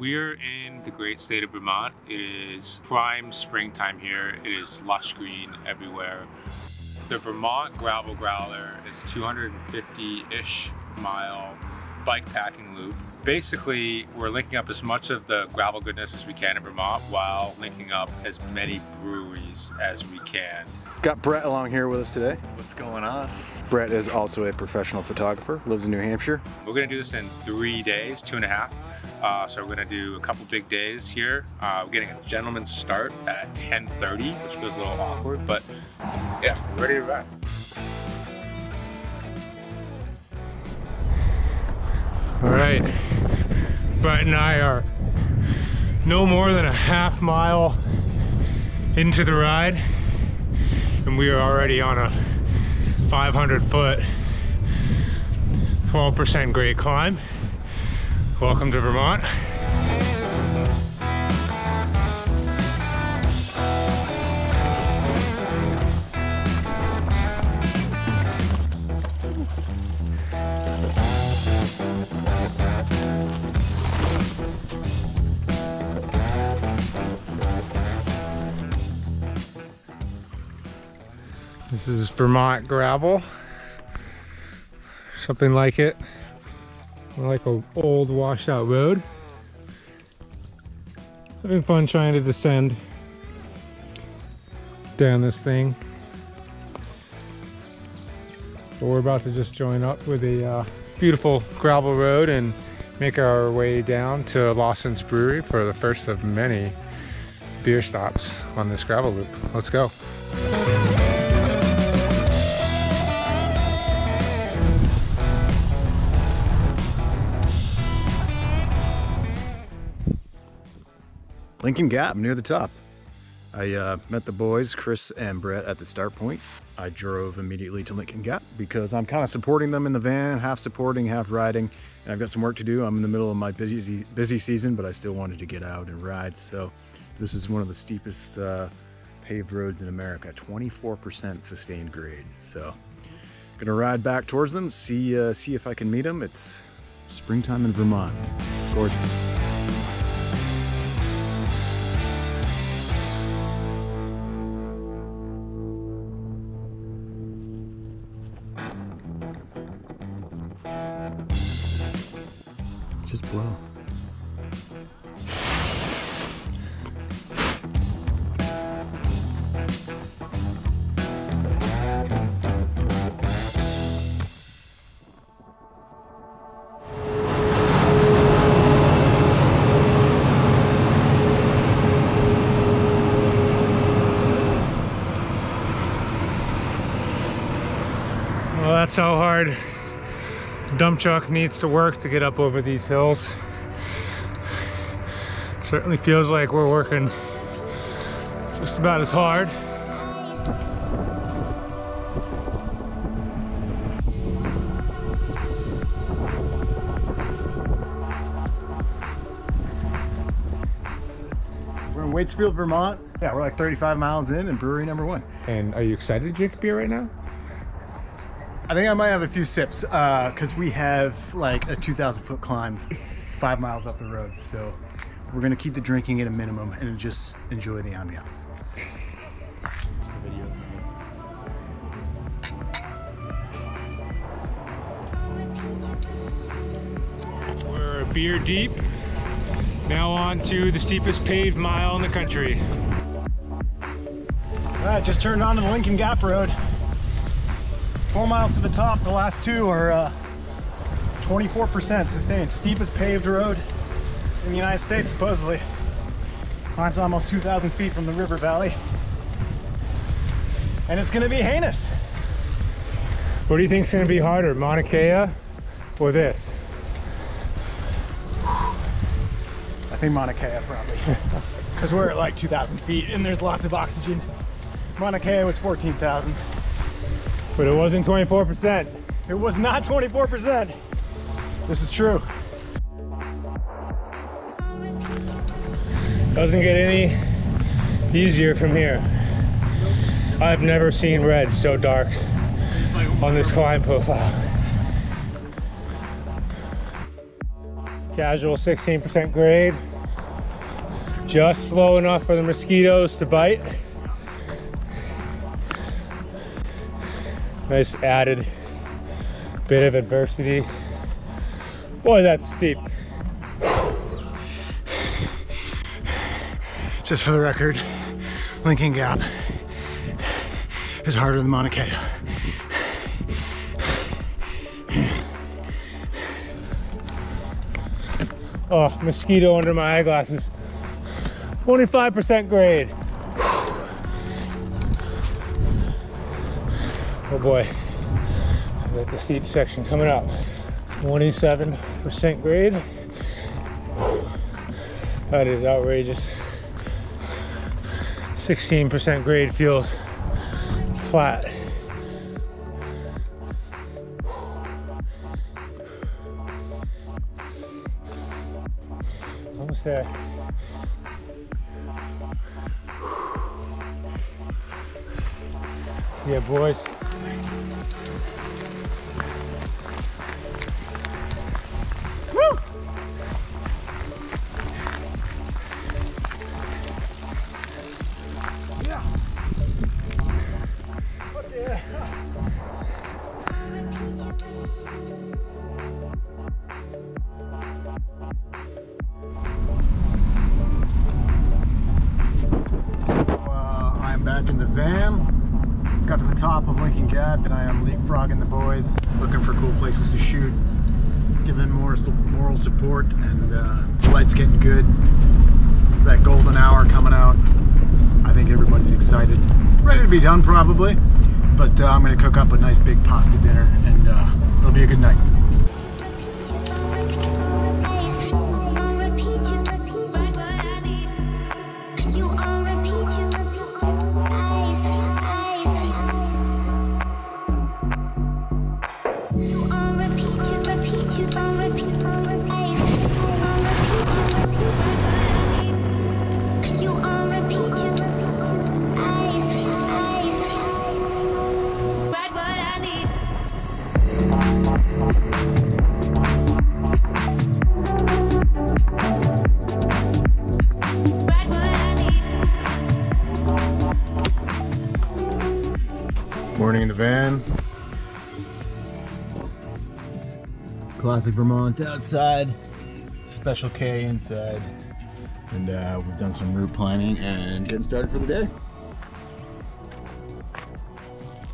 We're in the great state of Vermont. It is prime springtime here. It is lush green everywhere. The Vermont Gravel Growler is a 250-ish mile bikepacking loop. Basically, we're linking up as much of the gravel goodness as we can in Vermont while linking up as many breweries as we can. Got Brett along here with us today. What's going on? Brett is also a professional photographer, lives in New Hampshire. We're gonna do this in 3 days, 2.5. So we're gonna do a couple big days here. We're getting a gentleman's start at 10:30, which feels a little awkward, but yeah, we're ready to ride. All right, Brett and I are no more than a half mile into the ride, and we are already on a 500-foot, 12% grade climb. Welcome to Vermont. This is Vermont gravel, something like it, like an old washed out road. Having fun trying to descend down this thing. But we're about to just join up with a beautiful gravel road and make our way down to Lawson's Brewery for the first of many beer stops on this gravel loop. Let's go. Lincoln Gap, near the top. I met the boys, Chris and Brett, at the start point. I drove immediately to Lincoln Gap because I'm kind of supporting them in the van, half supporting, half riding. And I've got some work to do. I'm in the middle of my busy season, but I still wanted to get out and ride. So this is one of the steepest paved roads in America, 24% sustained grade. So I'm gonna ride back towards them, see if I can meet them. It's springtime in Vermont, gorgeous. Just blow. Well, that's how hard the dump truck needs to work to get up over these hills. Certainly feels like we're working just about as hard. We're in Waitsfield, Vermont. Yeah, we're like 35 miles in and brewery number 1. And are you excited to drink beer right now? I think I might have a few sips because we have like a 2,000-foot climb 5 miles up the road. So we're gonna keep the drinking at a minimum and just enjoy the ambiance. We're a beer deep. Now on to the steepest paved mile in the country. All right, just turned onto the Lincoln Gap Road. 4 miles to the top. The last 2 are 24% sustained. Steepest paved road in the United States, supposedly. Climbs almost 2,000 feet from the river valley. And it's gonna be heinous. What do you think's gonna be harder, Mauna Kea or this? I think Mauna Kea probably. Because we're at like 2,000 feet and there's lots of oxygen. Mauna Kea was 14,000. But it wasn't 24%. It was not 24%. This is true. Doesn't get any easier from here. I've never seen red so dark on this climb profile. Casual 16% grade. Just slow enough for the mosquitoes to bite. Nice added bit of adversity. Boy, that's steep. Just for the record, Lincoln Gap is harder than Mauna Kea. Oh, mosquito under my eyeglasses. 25% grade. Oh boy, I got the steep section coming up. 27% grade. That is outrageous. 16% grade feels flat. Almost there. Yeah, boys. Woo! Yeah. Fuck yeah. I'm back in the van. Got to the top of Lincoln Gap and I am leapfrogging the boys, looking for cool places to shoot, giving moral support, and the light's getting good. It's that golden hour coming out. I think everybody's excited. Ready to be done probably, but I'm going to cook up a nice big pasta dinner and it'll be a good night. Morning in the van. Classic Vermont outside, Special K inside, and we've done some route planning and getting started for the day.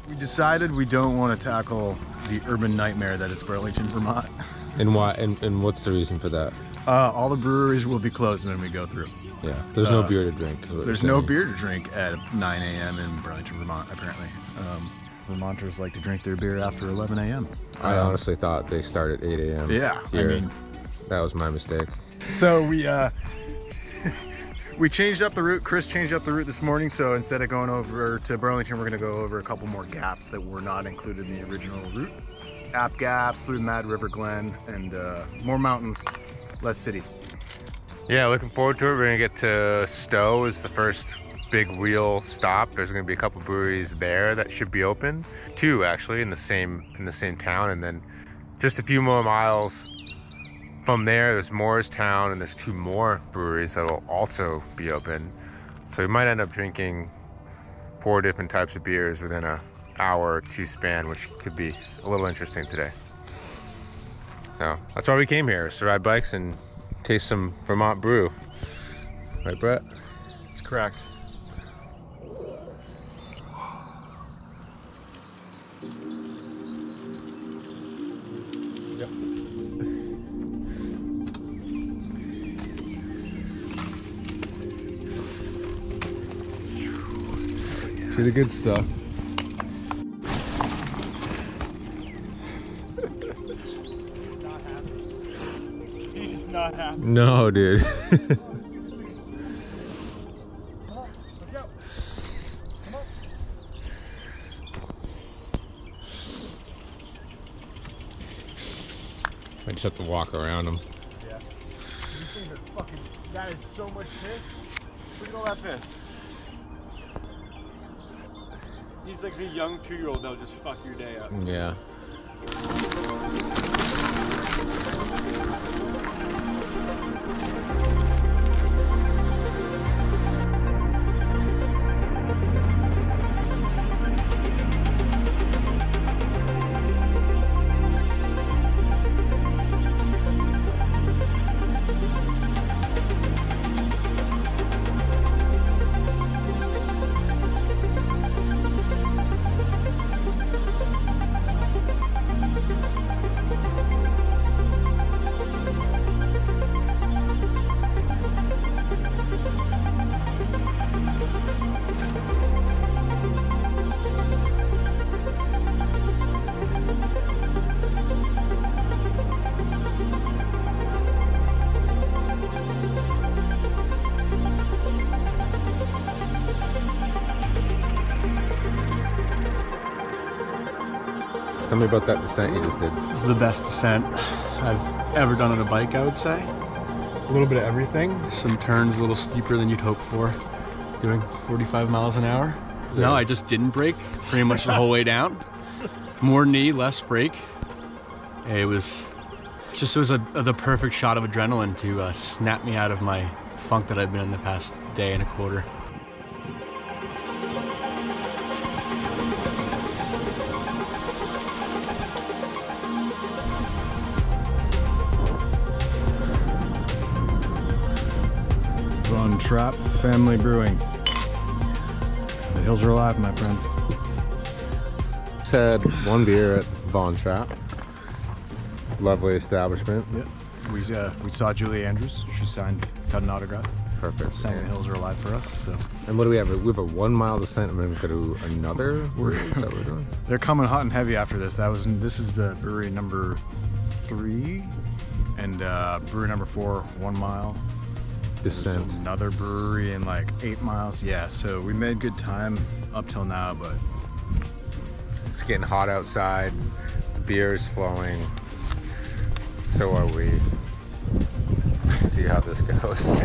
We decided we don't want to tackle the urban nightmare that is Burlington, Vermont. And why? And what's the reason for that? All the breweries will be closed when we go through. Yeah, there's no beer to drink. There's no beer to drink at 9 a.m. in Burlington, Vermont, apparently. Vermonters like to drink their beer after 11 a.m. I honestly thought they start at 8 a.m. Yeah, here. I mean, that was my mistake. So we we changed up the route. Chris changed up the route this morning. So instead of going over to Burlington, we're going to go over a couple more gaps that were not included in the original route. App Gap, through Mad River Glen, and more mountains, less city. Yeah, looking forward to it. We're gonna get to Stowe is the first big real stop. There's gonna be a couple breweries there that should be open. Two actually in the same town, and then just a few more miles from there's Morristown, and there's two more breweries that will also be open. So we might end up drinking 4 different types of beers within an hour or two span, which could be a little interesting today. So that's why we came here, is to ride bikes and taste some Vermont brew. Right, Brett? That's correct. Yep. See the good stuff. He's not happy. No, dude. I just have to walk around them. Yeah. These things are fucking, that is so much piss. Look at all that piss. He's like the young 2-year-old that'll just fuck your day up. Yeah. Tell me about that descent you just did. This is the best descent I've ever done on a bike, I would say. A little bit of everything. Some turns a little steeper than you'd hope for, doing 45 miles an hour. No, I just didn't brake pretty much the whole way down. More knee, less brake. It was the perfect shot of adrenaline to snap me out of my funk that I've been in the past day and a quarter. Von Trapp Family Brewing. The hills are alive, my friends. Just had one beer at Von Trapp. Lovely establishment. Yep. We saw Julie Andrews. She got an autograph. Perfect. Sang The Hills Are Alive for us. So. And what do we have? We have a 1 mile descent. I'm going to go to another. Is that what we're doing? They're coming hot and heavy after this. This is the brewery number 3, and brewery number 4, 1 mile. Descent. There's another brewery in like 8 miles. Yeah. So we made good time up till now, but it's getting hot outside. The beer is flowing. So are we. See how this goes.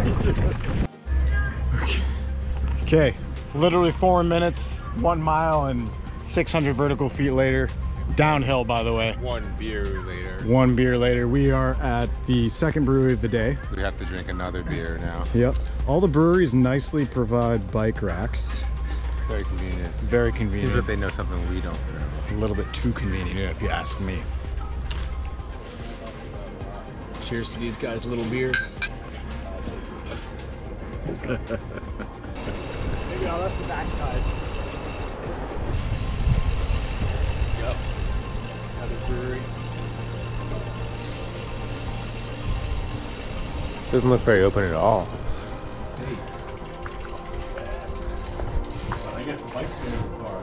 Okay, literally 4 minutes, 1 mile, and 600 vertical feet later. Downhill, by the way. 1 beer later. 1 beer later. We are at the second brewery of the day. We have to drink another beer now. Yep. All the breweries nicely provide bike racks. Very convenient. Very convenient. That they know something we don't know. A little bit too convenient, if you ask me. Cheers to these guys' little beers. Maybe I'll left the backside. Yep. Another brewery. Doesn't look very open at all. See. I guess the bike's in the car.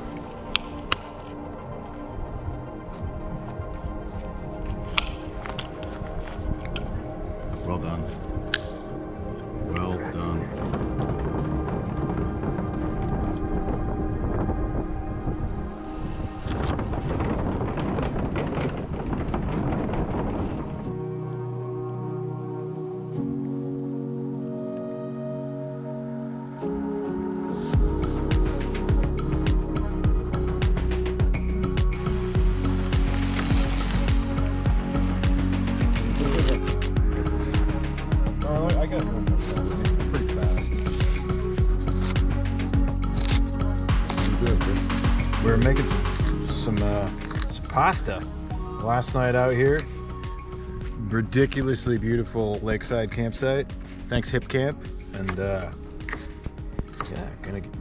Well done. Well done. I got pretty fast. We're making some pasta last night out here. Ridiculously beautiful lakeside campsite. Thanks Hip Camp, and yeah,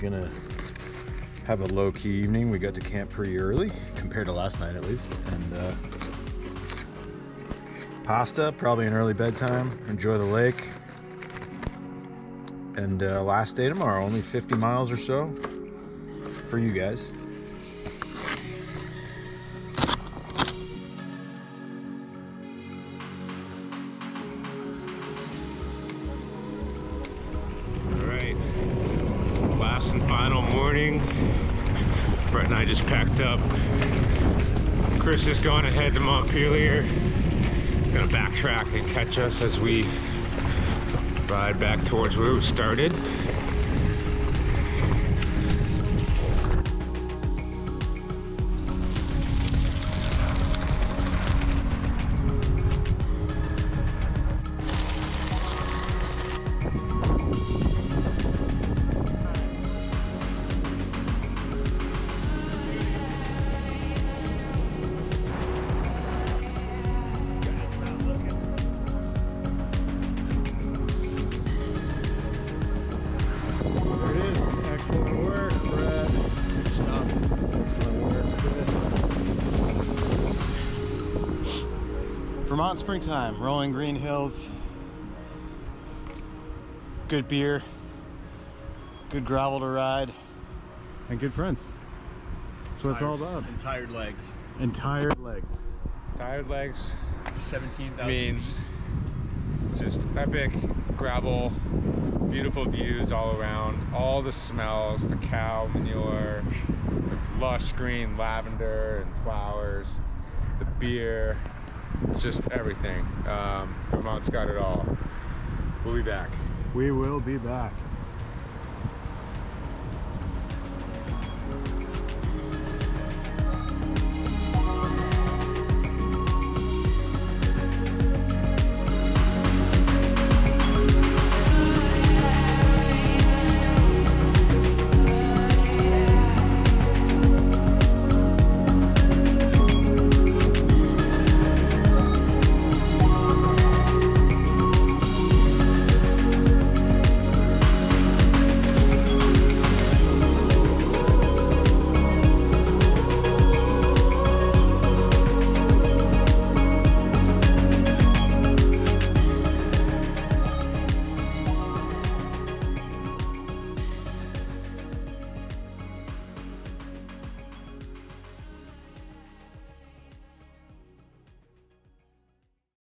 gonna have a low-key evening. We got to camp pretty early compared to last night, at least, and pasta, probably an early bedtime. Enjoy the lake. And last day tomorrow, only 50 miles or so for you guys. All right, last and final morning. Brett and I just packed up. Chris is going ahead to Montpelier. Gonna backtrack and catch us as we ride back towards where we started. Excellent work, Brad. Good stuff. Excellent work. Vermont springtime, rolling green hills. Good beer, good gravel to ride, and good friends. That's what it's all about. And tired legs. And tired legs. Tired legs 17,000 means just epic gravel, beautiful views all around, all the smells, the cow manure, the lush green lavender and flowers, beer, just everything. Vermont's got it all. We'll be back. We will be back.